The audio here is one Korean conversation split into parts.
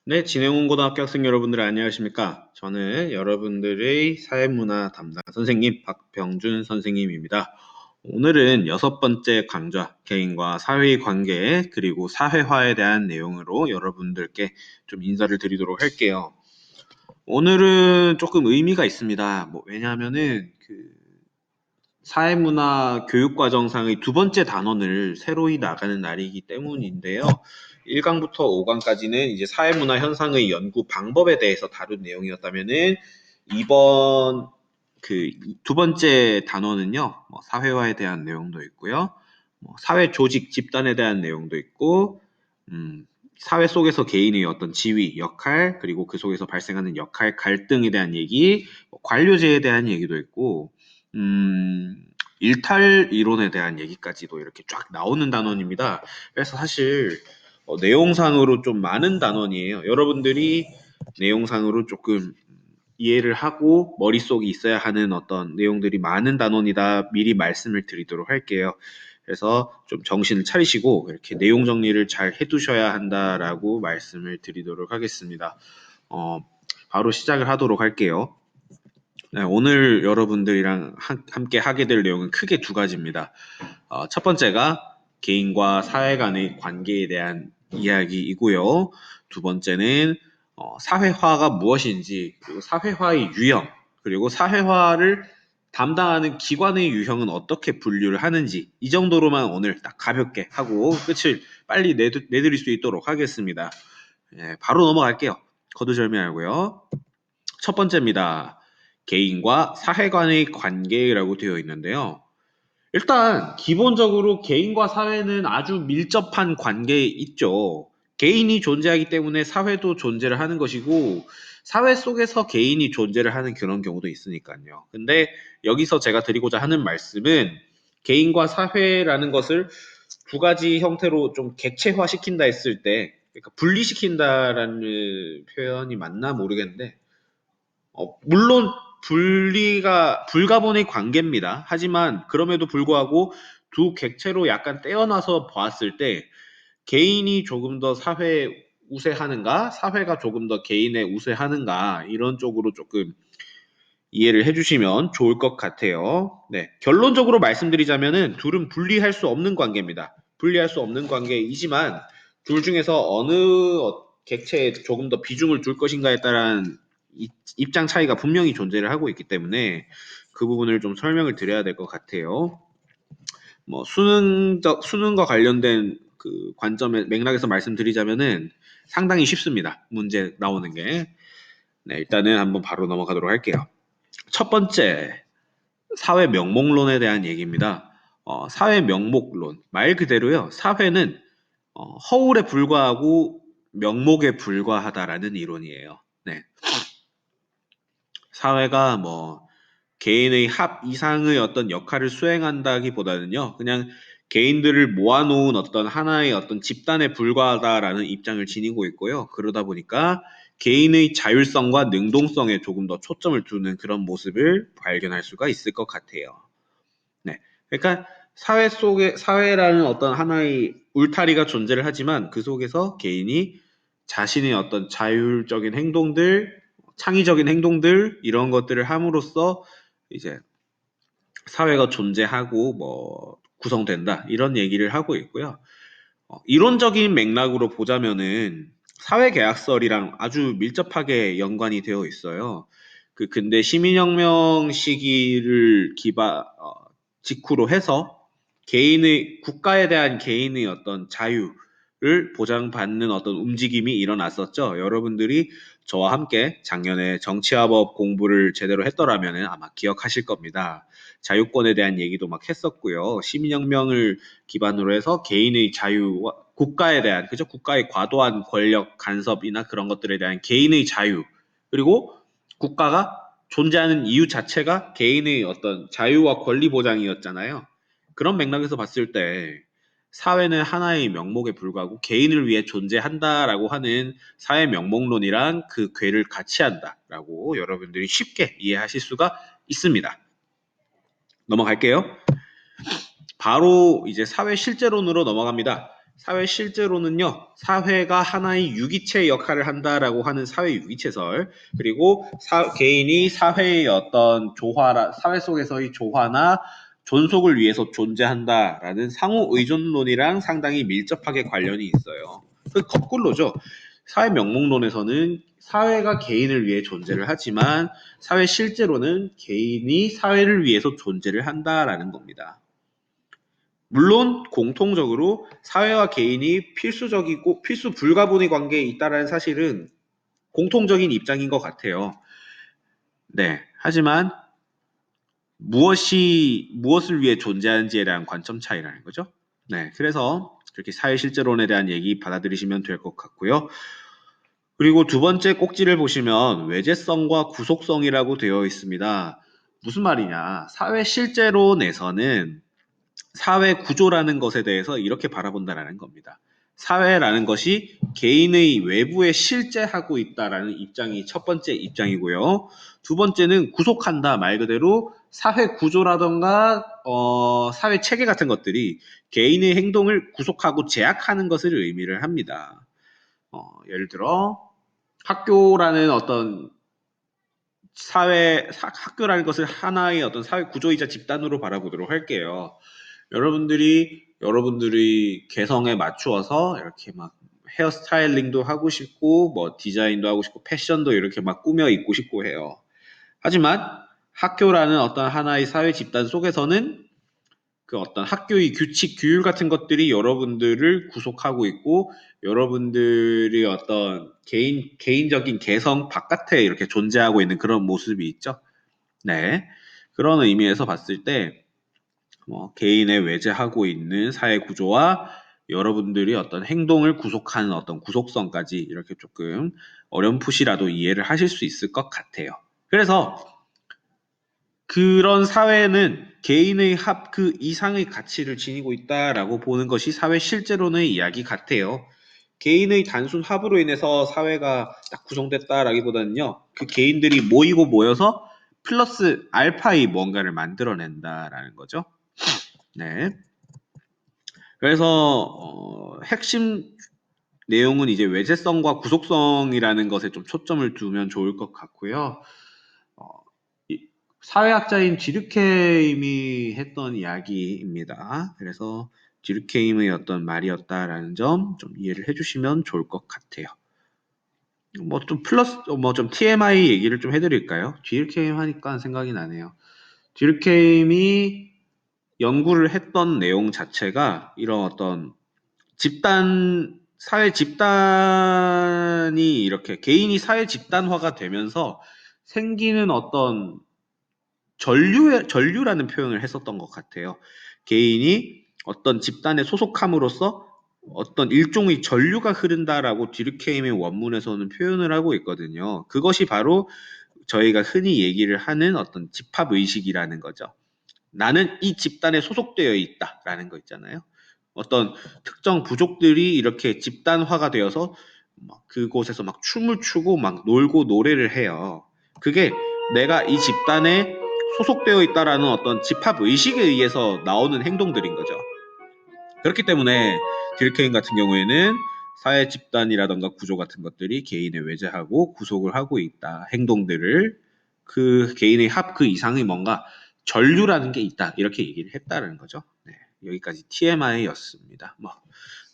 네, 진해운고등학교 학생 여러분들 안녕하십니까? 저는 여러분들의 사회문화 담당 선생님 박병준 선생님입니다. 오늘은 6번째 강좌, 개인과 사회의 관계 그리고 사회화에 대한 내용으로 여러분들께 좀 인사를 드리도록 할게요. 오늘은 조금 의미가 있습니다. 왜냐하면은 사회문화 교육과정상의 두 번째 단원을 새로이 나가는 날이기 때문인데요. 1강부터 5강까지는 이제 사회문화 현상의 연구 방법에 대해서 다룬 내용이었다면은 이번 두 번째 단원은요, 사회화에 대한 내용도 있고요, 사회 조직 집단에 대한 내용도 있고, 사회 속에서 개인의 어떤 지위, 역할, 그리고 그 속에서 발생하는 역할 갈등에 대한 얘기, 관료제에 대한 얘기도 있고, 일탈 이론에 대한 얘기까지도 이렇게 쫙 나오는 단원입니다. 그래서 사실 내용상으로 좀 많은 단원이에요. 여러분들이 내용상으로 조금 이해를 하고 머릿속에 있어야 하는 어떤 내용들이 많은 단원이다 미리 말씀을 드리도록 할게요. 그래서 좀 정신을 차리시고 이렇게 내용 정리를 잘 해두셔야 한다라고 말씀을 드리도록 하겠습니다. 바로 시작을 하도록 할게요. 네, 오늘 여러분들이랑 함께 하게 될 내용은 크게 두 가지입니다. 첫 번째가 개인과 사회 간의 관계에 대한 이야기이고요. 두 번째는 사회화가 무엇인지, 그리고 사회화의 유형, 그리고 사회화를 담당하는 기관의 유형은 어떻게 분류를 하는지, 이 정도로만 오늘 딱 가볍게 하고 끝을 빨리 내드릴 수 있도록 하겠습니다. 네, 바로 넘어갈게요. 거두절미하고요. 첫 번째입니다. 개인과 사회 간의 관계라고 되어 있는데요. 일단 기본적으로 개인과 사회는 아주 밀접한 관계에 있죠. 개인이 존재하기 때문에 사회도 존재를 하는 것이고 사회 속에서 개인이 존재를 하는 그런 경우도 있으니까요. 근데 여기서 제가 드리고자 하는 말씀은 개인과 사회라는 것을 두 가지 형태로 좀 객체화 시킨다 했을 때, 그러니까 분리시킨다라는 표현이 맞나 모르겠는데, 물론 불가분의 관계입니다. 하지만 그럼에도 불구하고 두 객체로 약간 떼어놔서 보았을 때 개인이 조금 더 사회에 우세하는가, 사회가 조금 더 개인에 우세하는가 이런 쪽으로 조금 이해를 해주시면 좋을 것 같아요. 네, 결론적으로 말씀드리자면은 둘은 분리할 수 없는 관계입니다. 분리할 수 없는 관계이지만 둘 중에서 어느 객체에 조금 더 비중을 둘 것인가에 따른 입장 차이가 분명히 존재를 하고 있기 때문에 그 부분을 좀 설명을 드려야 될 것 같아요. 수능과 관련된 그 관점의 맥락에서 말씀드리자면은 상당히 쉽습니다. 문제 나오는 게. 네, 일단은 한번 바로 넘어가도록 할게요. 첫 번째, 사회 명목론에 대한 얘기입니다. 사회 명목론. 말 그대로요. 사회는 허울에 불과하고 명목에 불과하다라는 이론이에요. 네. 사회가 개인의 합 이상의 어떤 역할을 수행한다기보다는요, 그냥 개인들을 모아놓은 어떤 하나의 어떤 집단에 불과하다라는 입장을 지니고 있고요. 그러다 보니까 개인의 자율성과 능동성에 조금 더 초점을 두는 그런 모습을 발견할 수가 있을 것 같아요. 네. 그러니까 사회라는 어떤 하나의 울타리가 존재를 하지만 그 속에서 개인이 자신의 어떤 자율적인 행동들, 창의적인 행동들, 이런 것들을 함으로써 이제 사회가 존재하고 구성된다. 이런 얘기를 하고 있고요. 이론적인 맥락으로 보자면은 사회계약설이랑 아주 밀접하게 연관이 되어 있어요. 그 근대 시민혁명 시기를 직후로 해서 국가에 대한 개인의 어떤 자유를 보장받는 어떤 움직임이 일어났었죠. 여러분들이 저와 함께 작년에 정치화법 공부를 제대로 했더라면 아마 기억하실 겁니다. 자유권에 대한 얘기도 막 했었고요. 시민혁명을 기반으로 해서 개인의 자유와 국가에 대한, 그죠? 국가의 과도한 권력 간섭이나 그런 것들에 대한 개인의 자유, 그리고 국가가 존재하는 이유 자체가 개인의 어떤 자유와 권리 보장이었잖아요. 그런 맥락에서 봤을 때 사회는 하나의 명목에 불과하고 개인을 위해 존재한다라고 하는 사회 명목론이란 그 궤를 같이 한다라고 여러분들이 쉽게 이해하실 수가 있습니다. 넘어갈게요. 바로 이제 사회 실제론으로 넘어갑니다. 사회 실제로는요, 사회가 하나의 유기체 역할을 한다라고 하는 사회 유기체설, 그리고 개인이 사회의 어떤 사회 속에서의 조화나 존속을 위해서 존재한다라는 상호 의존론이랑 상당히 밀접하게 관련이 있어요. 그 거꾸로죠. 사회 명목론에서는 사회가 개인을 위해 존재를 하지만 사회 실제로는 개인이 사회를 위해서 존재를 한다라는 겁니다. 물론 공통적으로 사회와 개인이 필수적이고 필수 불가분의 관계에 있다는 사실은 공통적인 입장인 것 같아요. 네. 하지만 무엇을 위해 존재하는지에 대한 관점 차이라는 거죠. 네. 그래서 그렇게 사회 실제론에 대한 얘기 받아들이시면 될 것 같고요. 그리고 두 번째 꼭지를 보시면 외재성과 구속성이라고 되어 있습니다. 무슨 말이냐? 사회 실제론에서는 사회 구조라는 것에 대해서 이렇게 바라본다라는 겁니다. 사회라는 것이 개인의 외부에 실제하고 있다라는 입장이 첫 번째 입장이고요. 두 번째는 구속한다 말 그대로 사회 구조라던가 사회 체계 같은 것들이 개인의 행동을 구속하고 제약하는 것을 의미를 합니다. 예를 들어 학교라는 어떤 학교라는 것을 하나의 어떤 사회 구조이자 집단으로 바라보도록 할게요. 여러분들이 개성에 맞추어서 이렇게 막 헤어스타일링도 하고 싶고, 뭐 디자인도 하고 싶고, 패션도 이렇게 막 꾸며 입고 싶고 해요. 하지만 학교라는 어떤 하나의 사회 집단 속에서는 그 어떤 학교의 규칙, 규율 같은 것들이 여러분들을 구속하고 있고, 여러분들이 어떤 개인적인 개성 바깥에 이렇게 존재하고 있는 그런 모습이 있죠. 네. 그런 의미에서 봤을 때, 개인의 외재하고 있는 사회 구조와 여러분들이 어떤 행동을 구속하는 어떤 구속성까지 이렇게 조금 어렴풋이라도 이해를 하실 수 있을 것 같아요. 그래서 그런 사회는 개인의 그 이상의 가치를 지니고 있다라고 보는 것이 사회 실제로의 이야기 같아요. 개인의 단순 합으로 인해서 사회가 딱 구성됐다라기보다는요, 그 개인들이 모이고 모여서 플러스 알파의 뭔가를 만들어낸다라는 거죠. 네. 그래서 핵심 내용은 이제 외재성과 구속성이라는 것에 좀 초점을 두면 좋을 것 같고요. 어, 사회학자인 지르케임이 했던 이야기입니다. 그래서 지르케임의 어떤 말이었다라는 점 좀 이해를 해주시면 좋을 것 같아요. 뭐 좀 좀 TMI 얘기를 좀 해드릴까요? 지르케임 하니까 생각이 나네요. 지르케임이 연구를 했던 내용 자체가 이런 어떤 사회 집단이 이렇게 개인이 사회 집단화가 되면서 생기는 어떤 전류라는 표현을 했었던 것 같아요. 개인이 어떤 집단에 소속함으로써 어떤 일종의 전류가 흐른다라고 디르케임의 원문에서는 표현을 하고 있거든요. 그것이 바로 저희가 흔히 얘기를 하는 어떤 집합의식이라는 거죠. 나는 이 집단에 소속되어 있다라는 거 있잖아요. 어떤 특정 부족들이 이렇게 집단화가 되어서 막 그곳에서 막 춤을 추고 막 놀고 노래를 해요. 그게 내가 이 집단에 소속되어 있다라는 어떤 집합 의식에 의해서 나오는 행동들인 거죠. 그렇기 때문에 딜케인 같은 경우에는 사회 집단이라던가 구조 같은 것들이 개인을 외제하고 구속을 하고 있다. 행동들을 그 개인의 그 이상의 뭔가 전류라는 게 있다. 이렇게 얘기를 했다는 거죠. 네, 여기까지 TMI였습니다.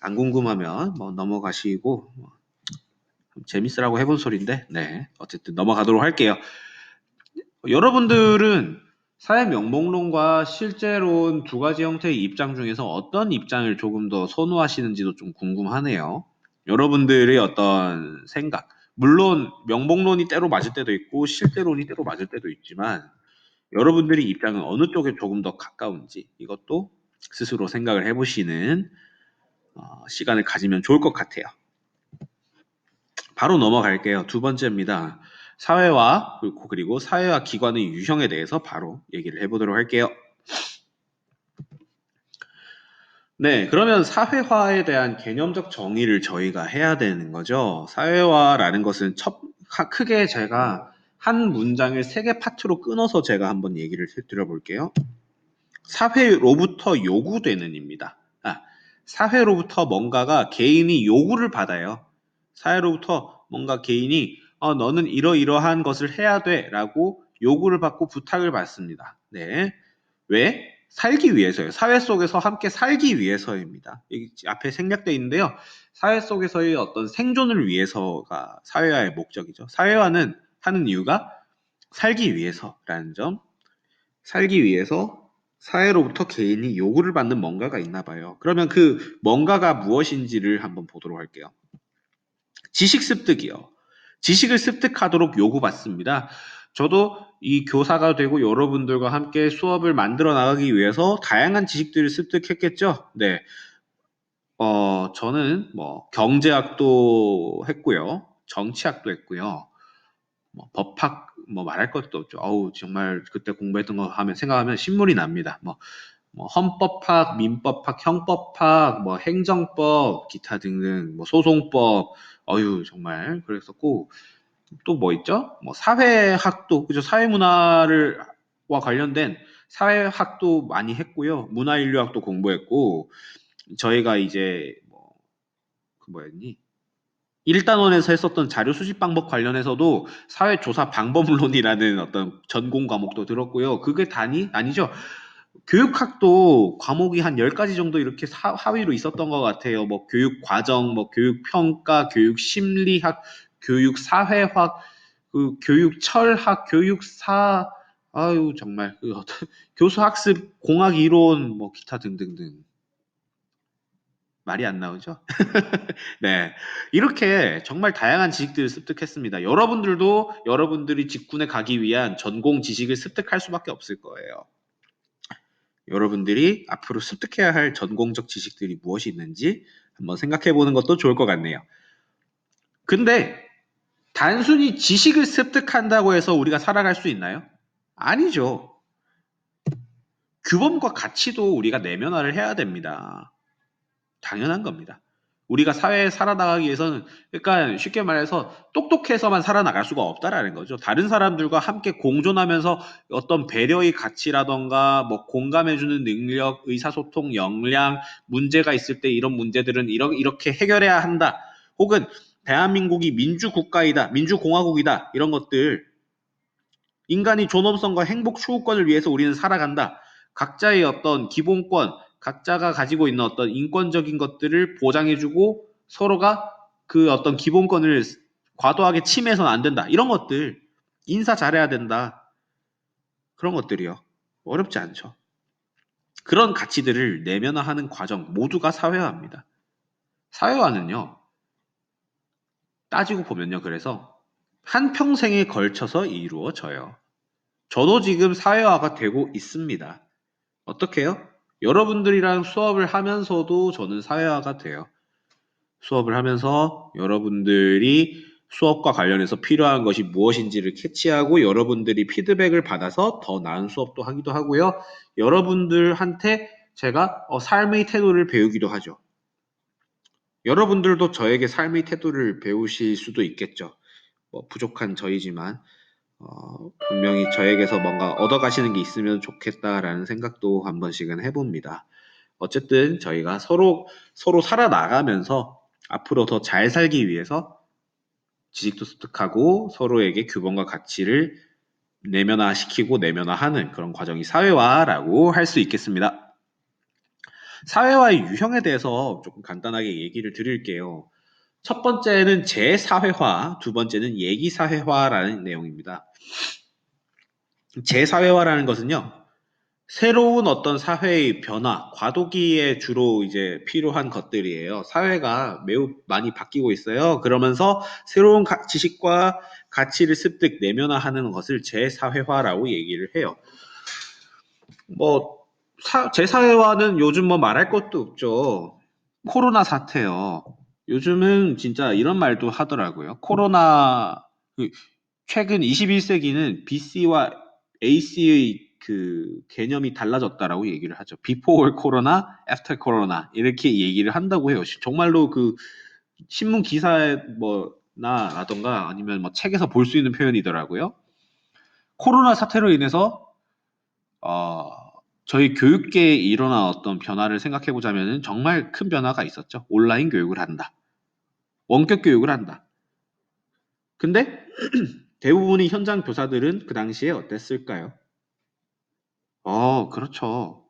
안 궁금하면 넘어가시고 재밌으라고 해본 소리인데 네, 어쨌든 넘어가도록 할게요. 여러분들은 사회 명목론과 실제론 두 가지 형태의 입장 중에서 어떤 입장을 조금 더 선호하시는지도 좀 궁금하네요. 여러분들의 어떤 생각. 물론 명목론이 때로 맞을 때도 있고 실제론이 때로 맞을 때도 있지만 여러분들의 입장은 어느 쪽에 조금 더 가까운지 이것도 스스로 생각을 해보시는 시간을 가지면 좋을 것 같아요. 바로 넘어갈게요. 두 번째입니다. 그리고 사회와 기관의 유형에 대해서 바로 얘기를 해보도록 할게요. 네, 그러면 사회화에 대한 개념적 정의를 저희가 해야 되는 거죠. 사회화라는 것은 크게 제가 한 문장을 세 개 파트로 끊어서 제가 한번 얘기를 드려볼게요. 사회로부터 요구되는입니다. 사회로부터 뭔가가 개인이 요구를 받아요. 사회로부터 뭔가 개인이 너는 이러이러한 것을 해야 돼라고 요구를 받고 부탁을 받습니다. 네. 왜? 살기 위해서요. 사회 속에서 함께 살기 위해서입니다. 여기 앞에 생략되어 있는데요. 사회 속에서의 어떤 생존을 위해서가 사회화의 목적이죠. 사회화는 하는 이유가 살기 위해서라는 점. 살기 위해서 사회로부터 개인이 요구를 받는 뭔가가 있나 봐요. 그러면 그 뭔가가 무엇인지를 한번 보도록 할게요. 지식 습득이요. 지식을 습득하도록 요구받습니다. 저도 이 교사가 되고 여러분들과 함께 수업을 만들어 나가기 위해서 다양한 지식들을 습득했겠죠? 네. 저는 뭐 경제학도 했고요. 정치학도 했고요. 뭐 법학 뭐 말할 것도 없죠. 어우, 정말 그때 공부했던 거 하면 생각하면 신물이 납니다. 뭐 헌법학, 민법학, 형법학, 뭐 행정법, 기타 등등, 뭐 소송법, 어유 정말 그랬었고 또 뭐 있죠? 뭐 사회학도 그죠? 사회문화를 와 관련된 사회학도 많이 했고요. 문화인류학도 공부했고 저희가 이제 뭐 그 뭐였니? 1단원에서 했었던 자료 수집 방법 관련해서도 사회조사 방법론이라는 어떤 전공 과목도 들었고요. 그게 아니죠. 교육학도 과목이 한 10가지 정도 이렇게 하위로 있었던 것 같아요. 뭐 교육과정, 뭐 교육평가, 교육심리학, 교육사회학, 그 교육철학, 교육사, 아유, 정말, 그 어떤 교수학습, 공학이론, 뭐 기타 등등등. 말이 안 나오죠? 네. 이렇게 정말 다양한 지식들을 습득했습니다. 여러분들도 여러분들이 직군에 가기 위한 전공 지식을 습득할 수밖에 없을 거예요. 여러분들이 앞으로 습득해야 할 전공적 지식들이 무엇이 있는지 한번 생각해 보는 것도 좋을 것 같네요. 근데 단순히 지식을 습득한다고 해서 우리가 살아갈 수 있나요? 아니죠. 규범과 가치도 우리가 내면화를 해야 됩니다. 당연한 겁니다. 우리가 사회에 살아나가기 위해서는 그러니까 쉽게 말해서 똑똑해서만 살아나갈 수가 없다라는 거죠. 다른 사람들과 함께 공존하면서 어떤 배려의 가치라던가 뭐 공감해주는 능력, 의사소통 역량, 문제가 있을 때 이런 문제들은 이렇게 해결해야 한다. 혹은 대한민국이 민주국가이다, 민주공화국이다 이런 것들 인간이 존엄성과 행복 추구권을 위해서 우리는 살아간다. 각자의 어떤 기본권, 각자가 가지고 있는 어떤 인권적인 것들을 보장해주고 서로가 그 어떤 기본권을 과도하게 침해해서는 안 된다. 이런 것들, 인사 잘해야 된다. 그런 것들이요. 어렵지 않죠. 그런 가치들을 내면화하는 과정 모두가 사회화입니다. 사회화는요, 따지고 보면요, 그래서 한평생에 걸쳐서 이루어져요. 저도 지금 사회화가 되고 있습니다. 어떻게 해요? 여러분들이랑 수업을 하면서도 저는 사회화가 돼요. 수업을 하면서 여러분들이 수업과 관련해서 필요한 것이 무엇인지를 캐치하고 여러분들이 피드백을 받아서 더 나은 수업도 하기도 하고요. 여러분들한테 제가 삶의 태도를 배우기도 하죠. 여러분들도 저에게 삶의 태도를 배우실 수도 있겠죠. 뭐 부족한 저이지만 분명히 저에게서 뭔가 얻어가시는 게 있으면 좋겠다라는 생각도 한 번씩은 해봅니다. 어쨌든 저희가 서로 살아나가면서 앞으로 더 잘 살기 위해서 지식도 습득하고 서로에게 규범과 가치를 내면화시키고 내면화하는 그런 과정이 사회화라고 할 수 있겠습니다. 사회화의 유형에 대해서 조금 간단하게 얘기를 드릴게요. 첫 번째는 재사회화, 두 번째는 얘기사회화라는 내용입니다. 재사회화라는 것은요, 새로운 어떤 사회의 변화, 과도기에 주로 이제 필요한 것들이에요. 사회가 매우 많이 바뀌고 있어요. 그러면서 새로운 지식과 가치를 습득, 내면화하는 것을 재사회화라고 얘기를 해요. 뭐, 재사회화는 요즘 뭐 말할 것도 없죠. 코로나 사태요. 요즘은 진짜 이런 말도 하더라고요. 그 최근 21세기는 BC와 AC의 그 개념이 달라졌다라고 얘기를 하죠. Before Corona, After Corona 이렇게 얘기를 한다고 해요. 정말로 그 신문 기사에 뭐나라던가 아니면 뭐 책에서 볼 수 있는 표현이더라고요. 코로나 사태로 인해서 어, 저희 교육계에 일어난 어떤 변화를 생각해 보자면 정말 큰 변화가 있었죠. 온라인 교육을 한다. 원격 교육을 한다. 근데 대부분의 현장 교사들은 그 당시에 어땠을까요? 그렇죠.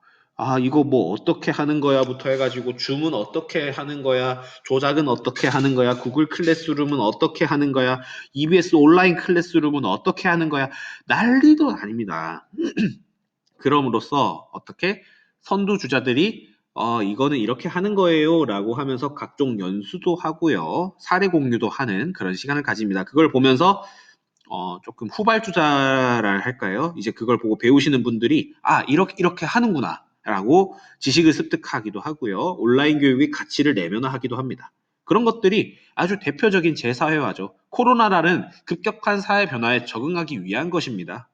이거 뭐 어떻게 하는 거야부터 해가지고 줌은 어떻게 하는 거야, 조작은 어떻게 하는 거야, 구글 클래스룸은 어떻게 하는 거야, EBS 온라인 클래스룸은 어떻게 하는 거야, 난리도 아닙니다. 그럼으로써 어떻게 선두주자들이 이거는 이렇게 하는 거예요라고 하면서 각종 연수도 하고요, 사례 공유도 하는 그런 시간을 가집니다. 그걸 보면서 조금 후발주자라 할까요? 이제 그걸 보고 배우시는 분들이, 이렇게 하는구나. 라고 지식을 습득하기도 하고요. 온라인 교육의 가치를 내면화하기도 합니다. 그런 것들이 아주 대표적인 제사회화죠. 코로나라는 급격한 사회 변화에 적응하기 위한 것입니다.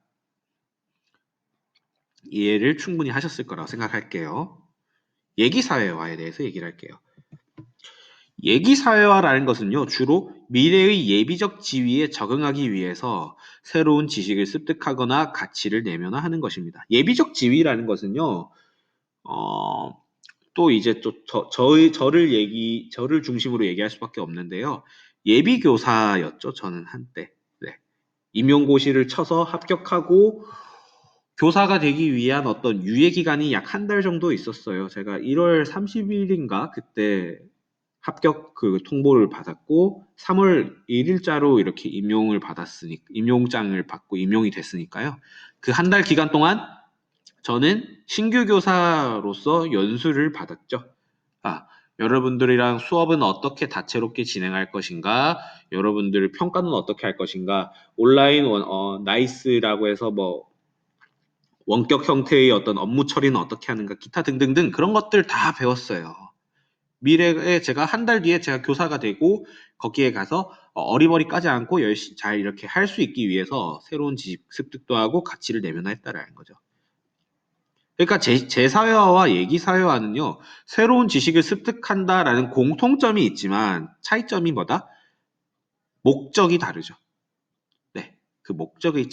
이해를 충분히 하셨을 거라고 생각할게요. 예기사회화에 대해서 얘기를 할게요. 예기사회화라는 것은요, 주로 미래의 예비적 지위에 적응하기 위해서 새로운 지식을 습득하거나 가치를 내면화하는 것입니다. 예비적 지위라는 것은요, 어, 또 이제 또 저를 중심으로 얘기할 수밖에 없는데요. 예비교사였죠, 저는 한때. 네. 임용고시를 쳐서 합격하고 교사가 되기 위한 어떤 유예 기간이 약 한 달 정도 있었어요. 제가 1월 30일인가 그때 합격 그 통보를 받았고 3월 1일자로 이렇게 임용장을 받고 임용이 됐으니까요. 그 한 달 기간 동안 저는 신규 교사로서 연수를 받았죠. 아, 여러분들이랑 수업은 어떻게 다채롭게 진행할 것인가? 여러분들 평가는 어떻게 할 것인가? 온라인 나이스라고 해서 뭐 원격 형태의 어떤 업무 처리는 어떻게 하는가? 기타 등등등 그런 것들 다 배웠어요. 미래에 제가 한 달 뒤에 제가 교사가 되고 거기에 가서 어리버리 까지 않고 열심히 잘 이렇게 할 수 있기 위해서 새로운 지식 습득도 하고 가치를 내면화했다라는 거죠. 그러니까 제사회화와 예기사회화는요, 새로운 지식을 습득한다라는 공통점이 있지만 차이점이 뭐다? 목적이 다르죠. 네. 그 목적을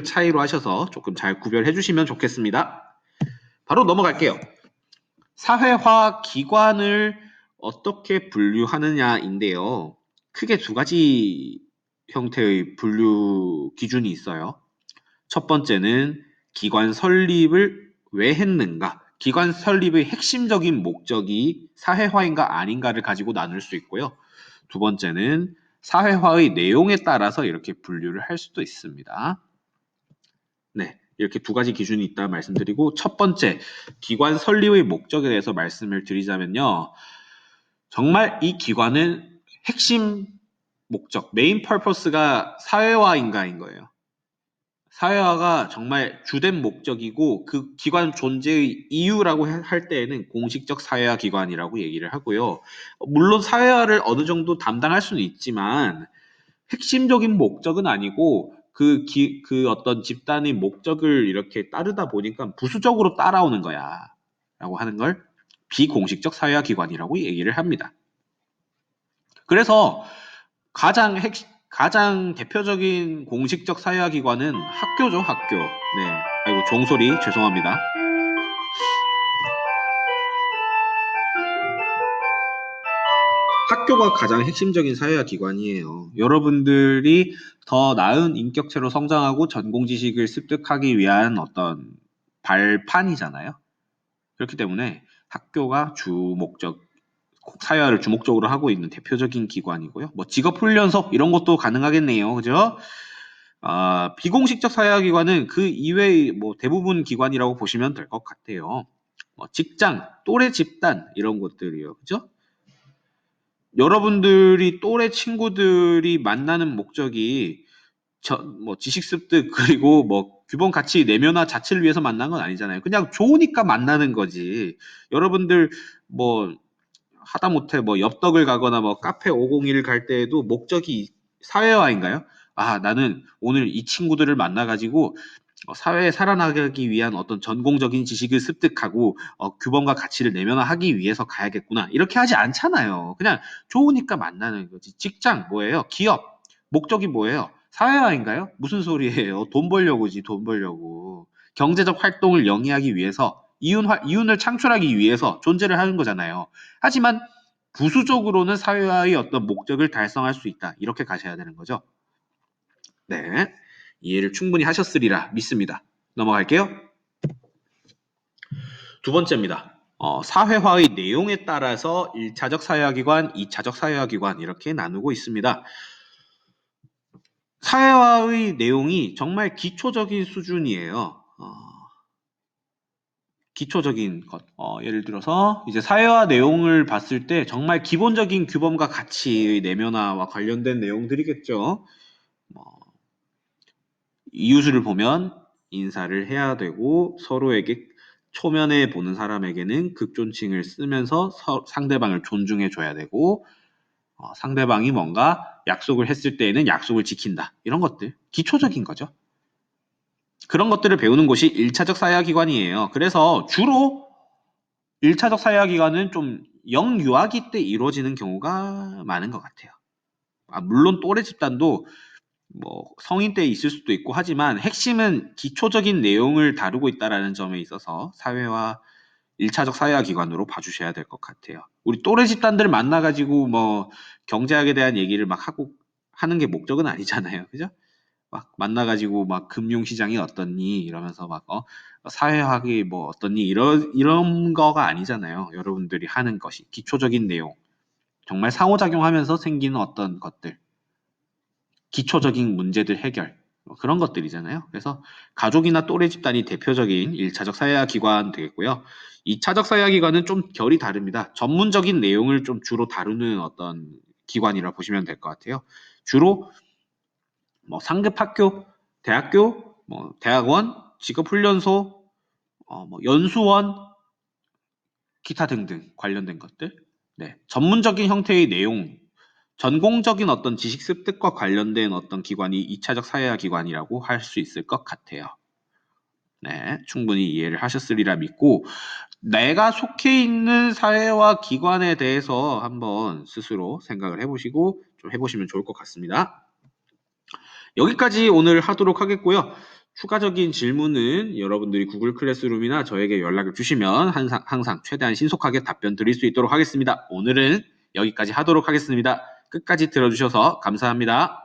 차이로 하셔서 조금 잘 구별해 주시면 좋겠습니다. 바로 넘어갈게요. 사회화 기관을 어떻게 분류하느냐인데요. 크게 두 가지 형태의 분류 기준이 있어요. 첫 번째는 기관 설립을 왜 했는가? 기관 설립의 핵심적인 목적이 사회화인가 아닌가를 가지고 나눌 수 있고요. 두 번째는 사회화의 내용에 따라서 이렇게 분류를 할 수도 있습니다. 네, 이렇게 두 가지 기준이 있다 말씀드리고 첫 번째, 기관 설립의 목적에 대해서 말씀을 드리자면요. 정말 이 기관은 핵심 목적, 메인 퍼포스가 사회화인가인 거예요. 사회화가 정말 주된 목적이고 그 기관 존재의 이유라고 할 때에는 공식적 사회화 기관이라고 얘기를 하고요. 물론 사회화를 어느 정도 담당할 수는 있지만 핵심적인 목적은 아니고 그 어떤 집단의 목적을 이렇게 따르다 보니까 부수적으로 따라오는 거야. 라고 하는 걸 비공식적 사회화 기관이라고 얘기를 합니다. 그래서 가장 대표적인 공식적 사회화 기관은 학교죠, 학교. 네. 아이고, 종소리 죄송합니다. 학교가 가장 핵심적인 사회화 기관이에요. 여러분들이 더 나은 인격체로 성장하고 전공 지식을 습득하기 위한 어떤 발판이잖아요. 그렇기 때문에 학교가 사회화를 주목적으로 하고 있는 대표적인 기관이고요. 뭐 직업훈련소 이런 것도 가능하겠네요. 그죠? 비공식적 사회화 기관은 그 이외의 뭐 대부분 기관이라고 보시면 될 것 같아요. 직장, 또래 집단 이런 것들이요. 그죠? 여러분들이 또래 친구들이 만나는 목적이 뭐 지식 습득 그리고 뭐 규범 가치 내면화 자체를 위해서 만난 건 아니잖아요. 그냥 좋으니까 만나는 거지. 여러분들 뭐 하다못해 뭐 엽떡을 가거나 뭐 카페 501을 갈 때에도 목적이 사회화인가요? 나는 오늘 이 친구들을 만나가지고 사회에 살아나가기 위한 어떤 전공적인 지식을 습득하고 규범과 가치를 내면화하기 위해서 가야겠구나. 이렇게 하지 않잖아요. 그냥 좋으니까 만나는 거지. 직장 뭐예요? 기업 목적이 뭐예요? 사회화인가요? 무슨 소리예요? 돈 벌려고지, 돈 벌려고. 경제적 활동을 영위하기 위해서 이윤을 창출하기 위해서 존재를 하는 거잖아요. 하지만 부수적으로는 사회화의 어떤 목적을 달성할 수 있다. 이렇게 가셔야 되는 거죠. 네. 이해를 충분히 하셨으리라 믿습니다. 넘어갈게요. 두 번째입니다. 사회화의 내용에 따라서 1차적 사회화기관, 2차적 사회화기관 이렇게 나누고 있습니다. 사회화의 내용이 정말 기초적인 수준이에요. 기초적인 것. 예를 들어서 이제 사회화 내용을 봤을 때 정말 기본적인 규범과 가치의 내면화와 관련된 내용들이겠죠. 이웃을 보면 인사를 해야 되고 서로에게 초면에 보는 사람에게는 극존칭을 쓰면서 상대방을 존중해 줘야 되고 상대방이 뭔가 약속을 했을 때에는 약속을 지킨다. 이런 것들. 기초적인 거죠. 그런 것들을 배우는 곳이 1차적 사회화기관이에요. 그래서 주로 1차적 사회화기관은 좀 영유아기 때 이루어지는 경우가 많은 것 같아요. 물론 또래 집단도 뭐 성인 때 있을 수도 있고 하지만 핵심은 기초적인 내용을 다루고 있다라는 점에 있어서 사회화 1차적 사회화 기관으로 봐주셔야 될 것 같아요. 우리 또래 집단들 만나가지고 뭐 경제학에 대한 얘기를 막 하고 하는 게 목적은 아니잖아요. 그죠? 막 만나가지고 막 금융시장이 어떻니 이러면서 막 사회학이 뭐 어떻니 이런 거가 아니잖아요. 여러분들이 하는 것이 기초적인 내용 정말 상호작용하면서 생기는 어떤 것들 기초적인 문제들 해결 뭐 그런 것들이잖아요. 그래서 가족이나 또래 집단이 대표적인 1차적 사회화 기관 되겠고요. 2차적 사회화 기관은 좀 결이 다릅니다. 전문적인 내용을 좀 주로 다루는 어떤 기관이라 보시면 될 것 같아요. 주로 뭐 상급 학교, 대학교, 뭐 대학원, 직업훈련소, 뭐 연수원, 기타 등등 관련된 것들. 네, 전문적인 형태의 내용, 전공적인 어떤 지식 습득과 관련된 어떤 기관이 2차적 사회화 기관이라고 할 수 있을 것 같아요. 네, 충분히 이해를 하셨으리라 믿고 내가 속해 있는 사회화 기관에 대해서 한번 스스로 생각을 해보시고 좀 해보시면 좋을 것 같습니다. 여기까지 오늘 하도록 하겠고요. 추가적인 질문은 여러분들이 구글 클래스룸이나 저에게 연락을 주시면 항상 최대한 신속하게 답변 드릴 수 있도록 하겠습니다. 오늘은 여기까지 하도록 하겠습니다. 끝까지 들어주셔서 감사합니다.